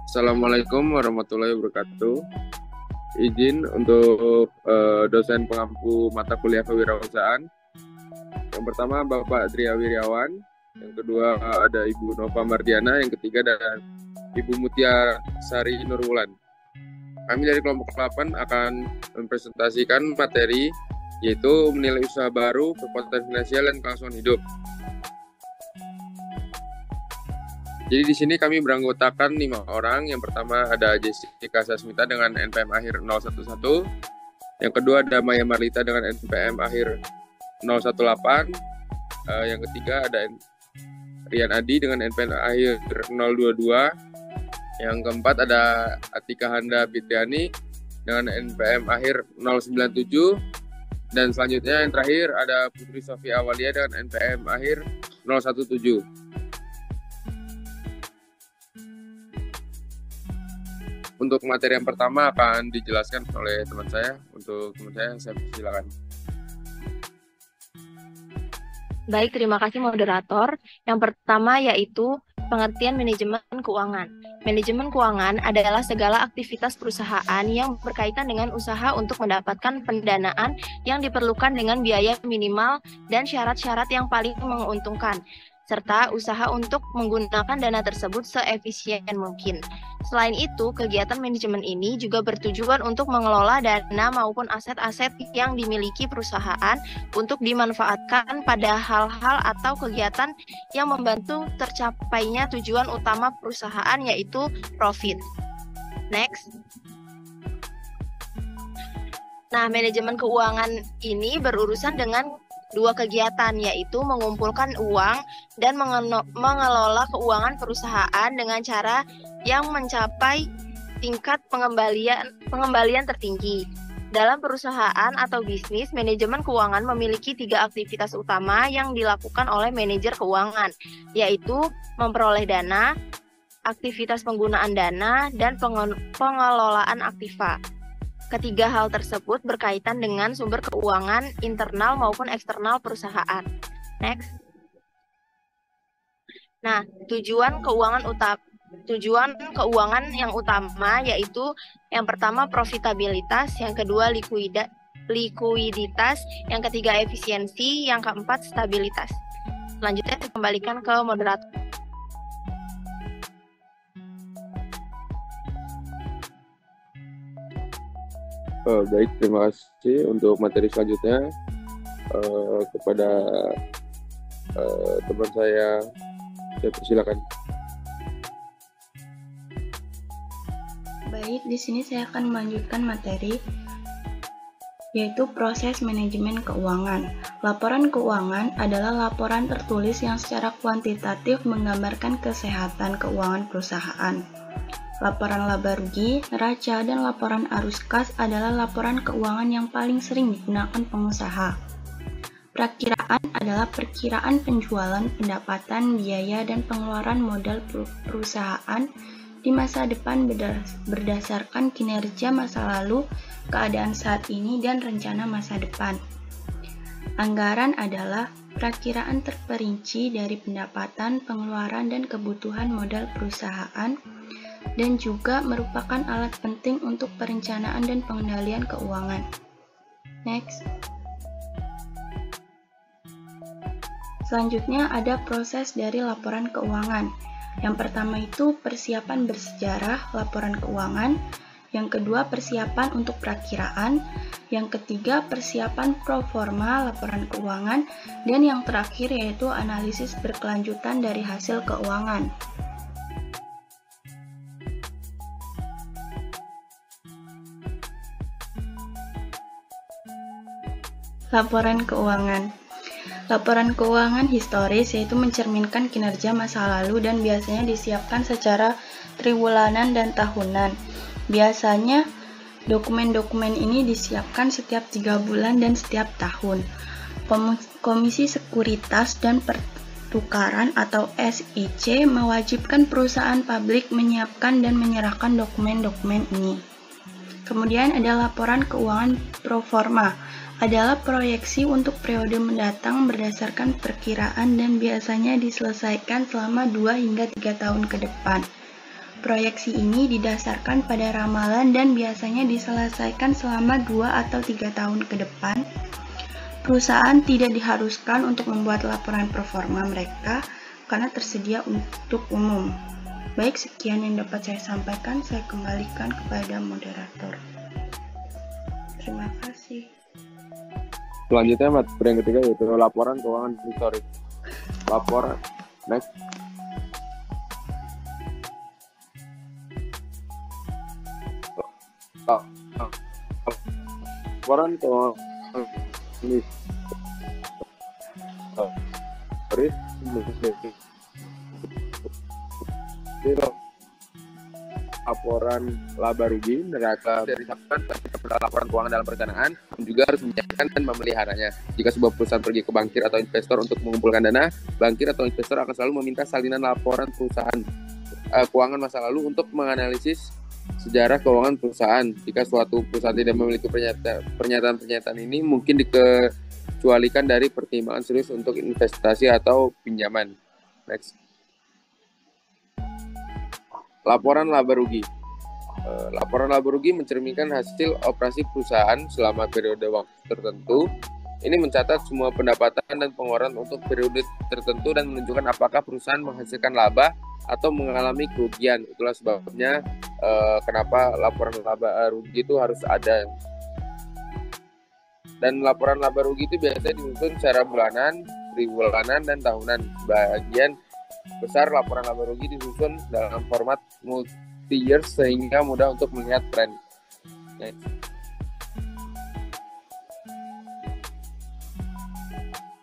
Assalamualaikum warahmatullahi wabarakatuh. Izin untuk dosen pengampu mata kuliah kewirausahaan. Yang pertama Bapak Tria Wiryawan, yang kedua ada Ibu Nova Mardiana, yang ketiga ada Ibu Mutia Sari Nurwulan. Kami dari kelompok 8 akan mempresentasikan materi yaitu menilai usaha baru, kekuatan finansial, dan kelangsungan hidup. Jadi di sini kami beranggotakan 5 orang. Yang pertama ada Jessica Sasmita dengan NPM akhir 011. Yang kedua ada Maya Marlita dengan NPM akhir 018. Yang ketiga ada Rian Adi dengan NPM akhir 022. Yang keempat ada Atika Handa Fitriani dengan NPM akhir 097. Dan selanjutnya yang terakhir ada Putri Sofia Awalia dengan NPM akhir 017. Untuk materi yang pertama akan dijelaskan oleh teman saya. Untuk teman saya silakan. Baik, terima kasih moderator. Yang pertama yaitu pengertian manajemen keuangan. Manajemen keuangan adalah segala aktivitas perusahaan yang berkaitan dengan usaha untuk mendapatkan pendanaan yang diperlukan dengan biaya minimal dan syarat-syarat yang paling menguntungkan, serta usaha untuk menggunakan dana tersebut seefisien mungkin. Selain itu, kegiatan manajemen ini juga bertujuan untuk mengelola dana maupun aset-aset yang dimiliki perusahaan untuk dimanfaatkan pada hal-hal atau kegiatan yang membantu tercapainya tujuan utama perusahaan, yaitu profit. Next. Nah, manajemen keuangan ini berurusan dengan dua kegiatan, yaitu mengumpulkan uang dan mengelola keuangan perusahaan dengan cara yang mencapai tingkat pengembalian tertinggi. Dalam perusahaan atau bisnis, manajemen keuangan memiliki 3 aktivitas utama yang dilakukan oleh manajer keuangan, yaitu memperoleh dana, aktivitas penggunaan dana, dan pengelolaan aktiva. Ketiga hal tersebut berkaitan dengan sumber keuangan internal maupun eksternal perusahaan. Next. Nah, tujuan keuangan yang utama yaitu yang pertama profitabilitas, yang kedua likuiditas, yang ketiga efisiensi, yang keempat stabilitas. Selanjutnya saya kembalikan ke moderator. Baik, terima kasih. Untuk materi selanjutnya kepada teman saya persilakan. Baik, di sini saya akan melanjutkan materi yaitu proses manajemen keuangan. Laporan keuangan adalah laporan tertulis yang secara kuantitatif menggambarkan kesehatan keuangan perusahaan. Laporan laba rugi, neraca, dan laporan arus kas adalah laporan keuangan yang paling sering digunakan pengusaha. Prakiraan adalah perkiraan penjualan, pendapatan, biaya, dan pengeluaran modal perusahaan di masa depan berdasarkan kinerja masa lalu, keadaan saat ini, dan rencana masa depan. Anggaran adalah prakiraan terperinci dari pendapatan, pengeluaran, dan kebutuhan modal perusahaan, dan juga merupakan alat penting untuk perencanaan dan pengendalian keuangan. Next. Selanjutnya ada proses dari laporan keuangan. Yang pertama itu persiapan bersejarah laporan keuangan, yang kedua persiapan untuk perakiraan, yang ketiga persiapan pro forma laporan keuangan, dan yang terakhir yaitu analisis berkelanjutan dari hasil keuangan. Laporan keuangan. Laporan keuangan historis yaitu mencerminkan kinerja masa lalu dan biasanya disiapkan secara triwulanan dan tahunan. Biasanya dokumen-dokumen ini disiapkan setiap 3 bulan dan setiap tahun. Komisi Sekuritas dan Pertukaran atau SIC mewajibkan perusahaan publik menyiapkan dan menyerahkan dokumen-dokumen ini. Kemudian ada laporan keuangan pro forma. Adalah proyeksi untuk periode mendatang berdasarkan perkiraan dan biasanya diselesaikan selama 2 hingga 3 tahun ke depan. Proyeksi ini didasarkan pada ramalan dan biasanya diselesaikan selama 2 atau 3 tahun ke depan. Perusahaan tidak diharuskan untuk membuat laporan performa mereka karena tersedia untuk umum. Baik, sekian yang dapat saya sampaikan. Saya kembalikan kepada moderator. Terima kasih. Selanjutnya materi yang ketiga yaitu laporan keuangan historik. Laporan next. Laporan keuangan laporan laba rugi neraca dari laporan keuangan dalam perencanaan juga harus menyiapkan dan memeliharanya. Jika sebuah perusahaan pergi ke bankir atau investor untuk mengumpulkan dana, bankir atau investor akan selalu meminta salinan laporan perusahaan keuangan masa lalu untuk menganalisis sejarah keuangan perusahaan. Jika suatu perusahaan tidak memiliki pernyataan-pernyataan ini, mungkin dikecualikan dari pertimbangan serius untuk investasi atau pinjaman. Next. Laporan laba rugi. Laporan laba rugi mencerminkan hasil operasi perusahaan selama periode waktu tertentu. Ini mencatat semua pendapatan dan pengeluaran untuk periode tertentu dan menunjukkan apakah perusahaan menghasilkan laba atau mengalami kerugian. Itulah sebabnya kenapa laporan laba rugi itu harus ada. Dan laporan laba rugi itu biasanya disusun secara bulanan, tribulanan, dan tahunan. Bagian besar laporan laba rugi disusun dalam format multi-year sehingga mudah untuk melihat tren. Next.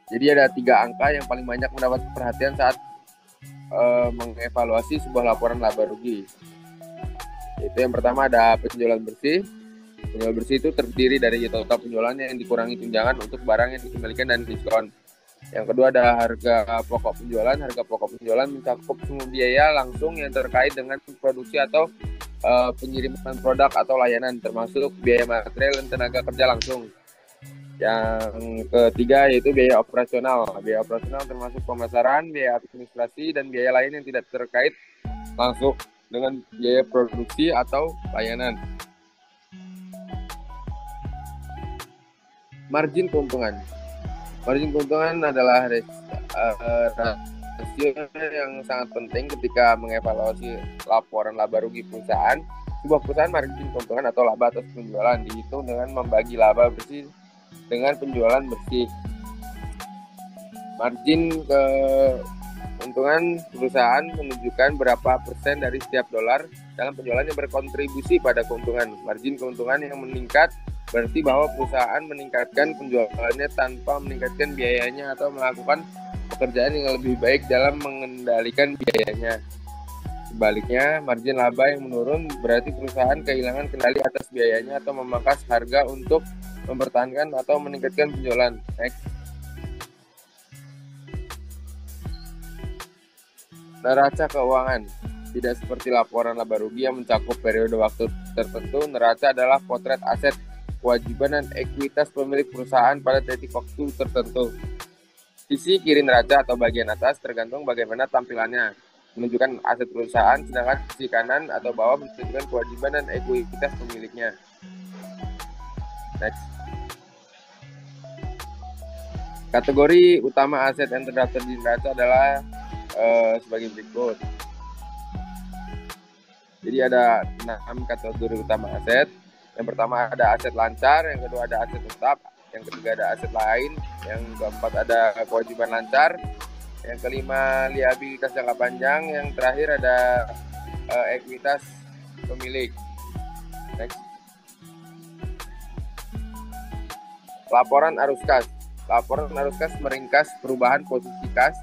Jadi ada 3 angka yang paling banyak mendapat perhatian saat mengevaluasi sebuah laporan laba rugi. Yaitu yang pertama ada penjualan bersih. Penjualan bersih itu terdiri dari total penjualan yang dikurangi tunjangan untuk barang yang dikembalikan dan diskon. Yang kedua ada harga pokok penjualan. Harga pokok penjualan mencakup semua biaya langsung yang terkait dengan produksi atau pengiriman produk atau layanan, termasuk biaya material dan tenaga kerja langsung. Yang ketiga yaitu biaya operasional. Biaya operasional termasuk pemasaran, biaya administrasi, dan biaya lain yang tidak terkait langsung dengan biaya produksi atau layanan. Margin keuntungan. Margin keuntungan adalah rasio yang sangat penting ketika mengevaluasi laporan laba rugi perusahaan. Sebuah perusahaan margin keuntungan atau laba atas penjualan dihitung dengan membagi laba bersih dengan penjualan bersih. Margin keuntungan perusahaan menunjukkan berapa persen dari setiap dolar dalam penjualan yang berkontribusi pada keuntungan. Margin keuntungan yang meningkat berarti bahwa perusahaan meningkatkan penjualannya tanpa meningkatkan biayanya atau melakukan pekerjaan yang lebih baik dalam mengendalikan biayanya. Sebaliknya, margin laba yang menurun berarti perusahaan kehilangan kendali atas biayanya atau memangkas harga untuk mempertahankan atau meningkatkan penjualan. Next. Neraca keuangan. Tidak seperti laporan laba rugi yang mencakup periode waktu tertentu, neraca adalah potret aset, kewajiban, dan ekuitas pemilik perusahaan pada titik waktu tertentu. Sisi kiri neraca atau bagian atas tergantung bagaimana tampilannya, menunjukkan aset perusahaan, sedangkan sisi kanan atau bawah menunjukkan kewajiban dan ekuitas pemiliknya. Next. Kategori utama aset yang terdaftar di neraca adalah sebagai berikut. Jadi ada 6 kategori utama aset. Yang pertama ada aset lancar, yang kedua ada aset tetap, yang ketiga ada aset lain, yang keempat ada kewajiban lancar, yang kelima liabilitas jangka panjang, yang terakhir ada ekuitas pemilik. Next. Laporan arus kas. Laporan arus kas meringkas perubahan posisi kas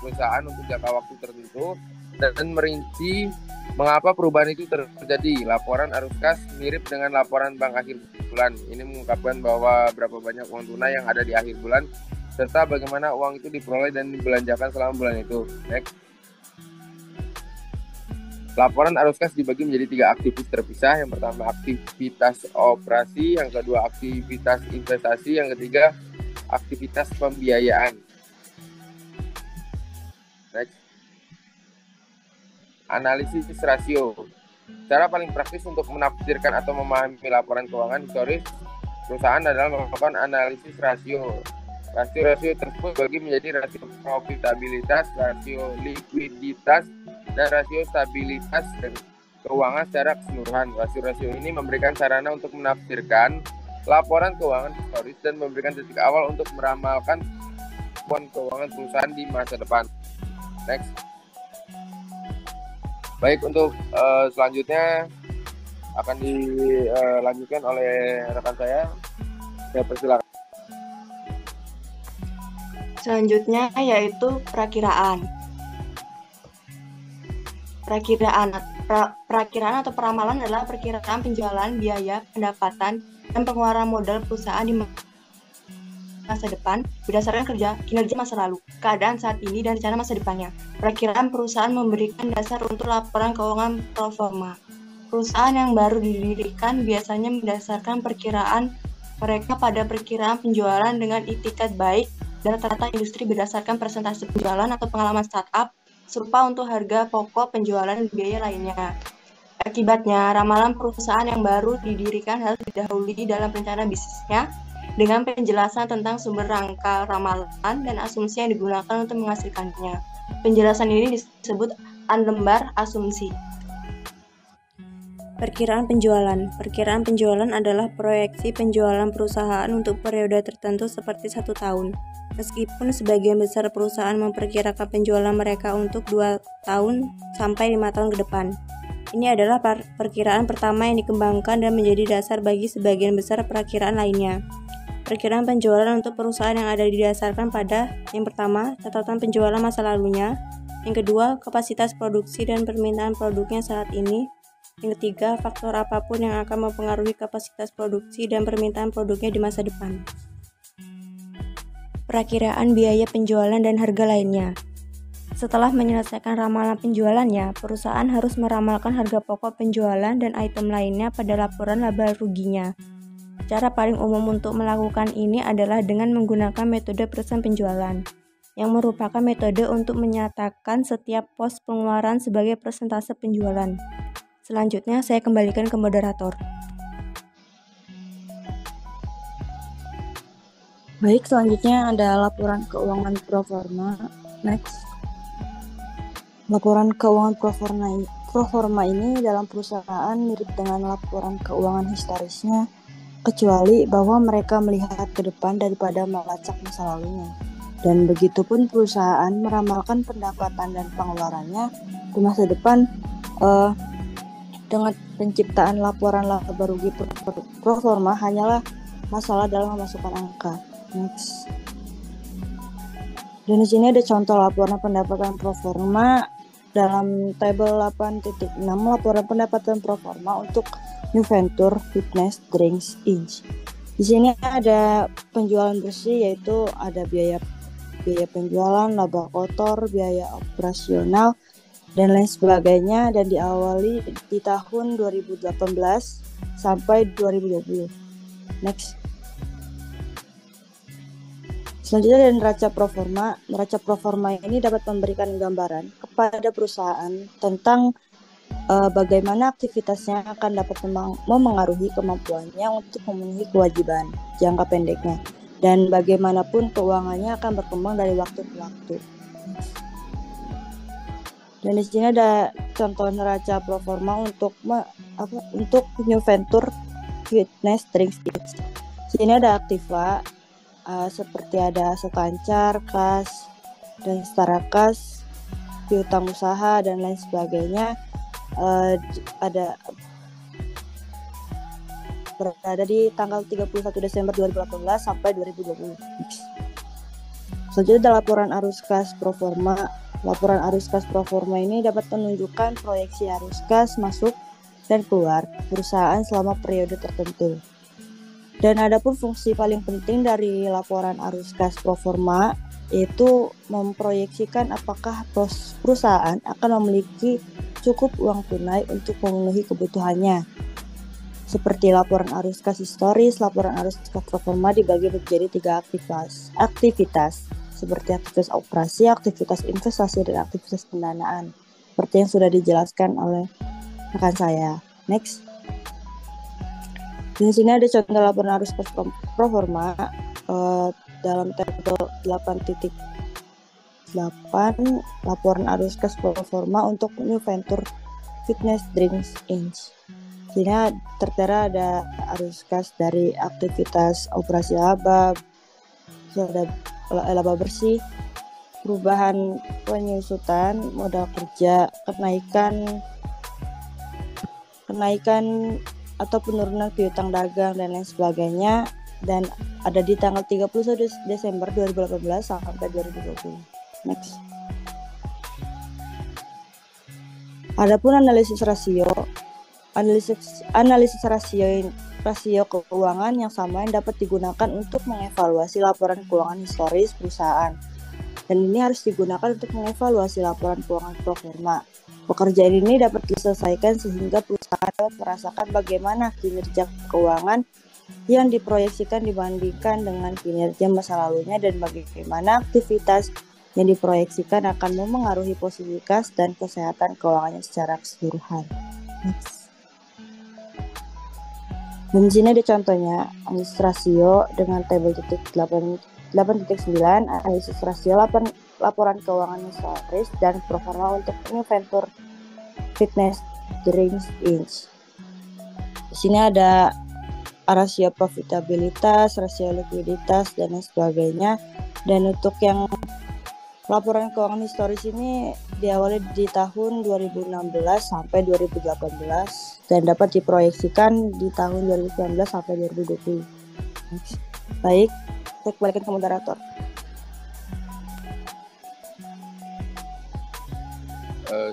perusahaan untuk jangka waktu tertentu dan merinci mengapa perubahan itu terjadi. Laporan arus kas mirip dengan laporan bank akhir bulan. Ini mengungkapkan bahwa berapa banyak uang tunai yang ada di akhir bulan serta bagaimana uang itu diperoleh dan dibelanjakan selama bulan itu. Next. Laporan arus kas dibagi menjadi 3 aktivitas terpisah. Yang pertama aktivitas operasi, yang kedua aktivitas investasi, yang ketiga aktivitas pembiayaan. Next. analisis rasio. Cara paling praktis untuk menafsirkan atau memahami laporan keuangan historis perusahaan adalah melakukan analisis rasio. Rasio-rasio tersebut bagi menjadi rasio profitabilitas, rasio likuiditas, dan rasio stabilitas dan keuangan secara keseluruhan. Rasio-rasio ini memberikan sarana untuk menafsirkan laporan keuangan historis dan memberikan titik awal untuk meramalkan keuangan perusahaan di masa depan. Next. Baik, untuk selanjutnya akan dilanjutkan oleh rekan saya. Saya persilakan. Selanjutnya yaitu perakiraan. Perakiraan atau peramalan adalah perkiraan penjualan, biaya, pendapatan, dan pengeluaran modal perusahaan di masa depan berdasarkan kinerja masa lalu, keadaan saat ini, dan rencana masa depannya. Perakiraan perusahaan memberikan dasar untuk laporan keuangan pro forma. Perusahaan yang baru didirikan biasanya mendasarkan perkiraan mereka pada perkiraan penjualan dengan itikat baik dan rata-rata industri berdasarkan persentase penjualan atau pengalaman startup, serupa untuk harga pokok penjualan dan biaya lainnya. Akibatnya, ramalan perusahaan yang baru didirikan harus didahului dalam rencana bisnisnya dengan penjelasan tentang sumber rangka ramalan dan asumsi yang digunakan untuk menghasilkannya. Penjelasan ini disebut lembar asumsi. Perkiraan penjualan. Perkiraan penjualan adalah proyeksi penjualan perusahaan untuk periode tertentu seperti 1 tahun. Meskipun sebagian besar perusahaan memperkirakan penjualan mereka untuk 2 tahun sampai 5 tahun ke depan. Ini adalah perkiraan pertama yang dikembangkan dan menjadi dasar bagi sebagian besar perakiraan lainnya. Perkiraan penjualan untuk perusahaan yang ada didasarkan pada yang pertama, catatan penjualan masa lalunya, yang kedua, kapasitas produksi dan permintaan produknya saat ini, yang ketiga, faktor apapun yang akan mempengaruhi kapasitas produksi dan permintaan produknya di masa depan. Perakiraan biaya penjualan dan harga lainnya. Setelah menyelesaikan ramalan penjualannya, perusahaan harus meramalkan harga pokok penjualan dan item lainnya pada laporan laba ruginya. Cara paling umum untuk melakukan ini adalah dengan menggunakan metode persen penjualan, yang merupakan metode untuk menyatakan setiap pos pengeluaran sebagai persentase penjualan. Selanjutnya, saya kembalikan ke moderator. Baik, selanjutnya ada laporan keuangan pro forma. Next. Laporan keuangan pro forma ini dalam perusahaan mirip dengan laporan keuangan historisnya, kecuali bahwa mereka melihat ke depan daripada melacak masa lalunya. Dan begitupun perusahaan meramalkan pendapatan dan pengeluarannya di masa depan dengan penciptaan laporan laba rugi pro forma hanyalah masalah dalam memasukkan angka. Next. Dan di sini ada contoh laporan pendapatan pro forma dalam tabel 8.6, laporan pendapatan pro forma untuk New Venture Fitness Drinks Inc. Di sini ada penjualan bersih, yaitu ada biaya penjualan, laba kotor, biaya operasional, dan lain sebagainya, dan diawali di tahun 2018 sampai 2020. Next. Selanjutnya ada neraca pro forma. Neraca pro forma ini dapat memberikan gambaran kepada perusahaan tentang bagaimana aktivitasnya akan dapat memengaruhi kemampuannya untuk memenuhi kewajiban jangka pendeknya, dan bagaimanapun keuangannya akan berkembang dari waktu ke waktu. Dan di sini ada contoh neraca pro forma untuk New Venture Fitness Drinks Inc. Di sini ada aktiva seperti ada sekancar, kas, dan setara kas, piutang usaha, dan lain sebagainya. Berada di tanggal 31 Desember 2018 sampai 2020. Selanjutnya ada laporan arus kas pro forma. Laporan arus kas pro forma ini dapat menunjukkan proyeksi arus kas masuk dan keluar perusahaan selama periode tertentu. Dan adapun fungsi paling penting dari laporan arus kas pro forma yaitu memproyeksikan apakah perusahaan akan memiliki cukup uang tunai untuk memenuhi kebutuhannya. Seperti laporan arus kas historis, laporan arus kas pro forma dibagi menjadi 3 aktivitas seperti aktivitas operasi, aktivitas investasi, dan aktivitas pendanaan. seperti yang sudah dijelaskan oleh rekan saya. Next. Di sini ada contoh laporan arus kas proforma dalam tabel 8.8 laporan arus kas proforma untuk new venture fitness drinks Inc. Sini tertera ada arus kas dari aktivitas operasi laba, ada laba bersih, perubahan penyusutan modal kerja, kenaikan atau penurunan piutang dagang dan lain sebagainya, dan ada di tanggal 31 Desember 2018 sampai 2020. Next. Adapun analisis rasio keuangan yang sama yang dapat digunakan untuk mengevaluasi laporan keuangan historis perusahaan. Dan ini harus digunakan untuk mengevaluasi laporan keuangan pro forma. Pekerjaan ini dapat diselesaikan sehingga perusahaan dapat merasakan bagaimana kinerja keuangan yang diproyeksikan dibandingkan dengan kinerja masa lalunya dan bagaimana aktivitas yang diproyeksikan akan memengaruhi positivitas dan kesehatan keuangannya secara keseluruhan. Next. Dan di sini ada contohnya analisis rasio dengan tabel 8.9 analisis rasio laporan keuangan historis dan pro forma untuk new venture fitness drinks Inc. Di sini ada rasio profitabilitas, rasio likuiditas dan lain sebagainya. Dan untuk yang laporan keuangan historis ini diawali di tahun 2016 sampai 2018 dan dapat diproyeksikan di tahun 2019 sampai 2020. Baik, saya kembalikan ke moderator.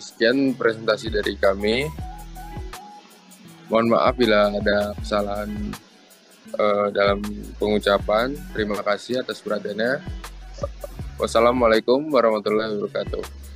Sekian presentasi dari kami. Mohon maaf bila ada kesalahan dalam pengucapan. Terima kasih atas perhatiannya. Wassalamualaikum warahmatullahi wabarakatuh.